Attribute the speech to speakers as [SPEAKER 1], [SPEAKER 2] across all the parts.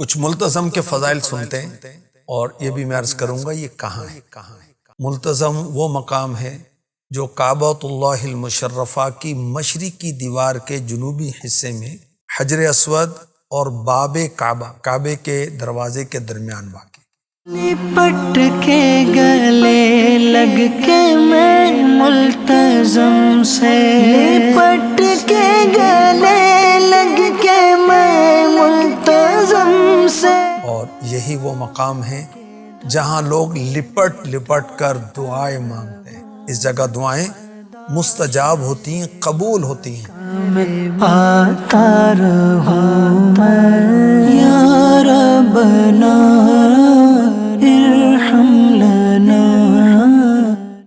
[SPEAKER 1] کچھ ملتزم کے فضائل سنتے ہیں، اور یہ بھی میں عرض کروں گا یہ کہاں ہے۔ ملتزم وہ مقام ہے جو کعبۃ اللہ المشرفہ کی مشرقی دیوار کے جنوبی حصے میں حجر اسود اور باب کعبہ، کعبے کے دروازے کے درمیان واقع۔
[SPEAKER 2] لپٹ کے گلے لگ کے میں ملتزم سے، لپٹ کے گلے لگ کے میں ملتزم سے۔ اور
[SPEAKER 1] یہی وہ مقام ہے جہاں لوگ لپٹ لپٹ کر دعائیں مانگتے ہیں۔ اس جگہ دعائیں مستجاب ہوتی ہیں، قبول ہوتی ہیں۔
[SPEAKER 2] آتا رہوں میں یا ربنا ارحم لنا۔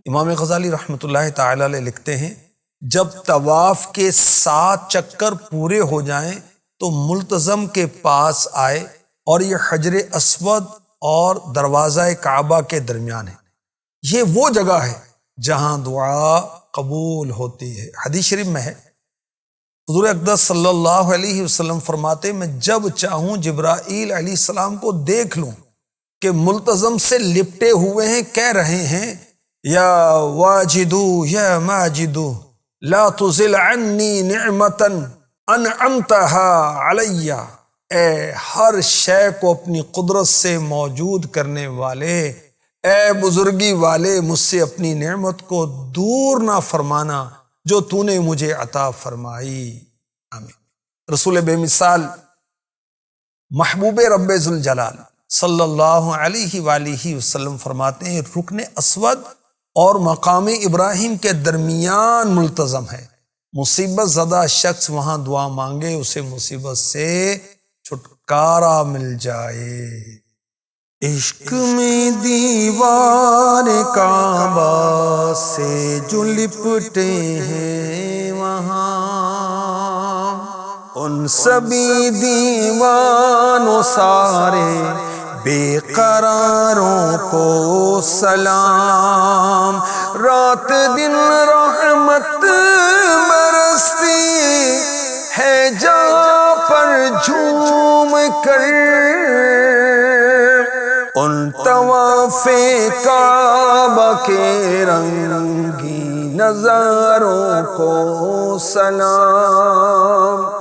[SPEAKER 1] امام غزالی رحمۃ اللہ تعالی علیہ لکھتے ہیں جب طواف کے 7 چکر پورے ہو جائیں تو ملتزم کے پاس آئے، اور یہ حجر اسود اور دروازہ کعبہ کے درمیان ہے۔ یہ وہ جگہ ہے جہاں دعا قبول ہوتی ہے۔ حدیث شریف میں ہے، حضور اقدس صلی اللہ علیہ وسلم فرماتے میں جب چاہوں جبرائیل علیہ السلام کو دیکھ لوں کہ ملتزم سے لپٹے ہوئے ہیں، کہہ رہے ہیں یا واجدو یا ماجدو لا تزل عنی نعمتا انعمتها علی، اے ہر شے کو اپنی قدرت سے موجود کرنے والے، اے بزرگی والے، مجھ سے اپنی نعمت کو دور نہ فرمانا جو تو نے مجھے عطا فرمائی۔ آمین۔ رسول بے مثال محبوب رب ذوالجلال صلی اللہ علیہ وآلہ وسلم فرماتے ہیں رکن اسود اور مقام ابراہیم کے درمیان ملتزم ہے، مصیبت زدہ شخص وہاں دعا مانگے اسے مصیبت سے چھٹکارا مل جائے۔ عشق میں دیوار کعبہ سے جو لپٹے ہیں وہاں، ان سبھی دیوانوں سارے بے قراروں کو سلام، رات دن رحمت برستی ہے جہاں پر جھوم کر، ان طواف کعبہ کے رنگی نظاروں کو سلام۔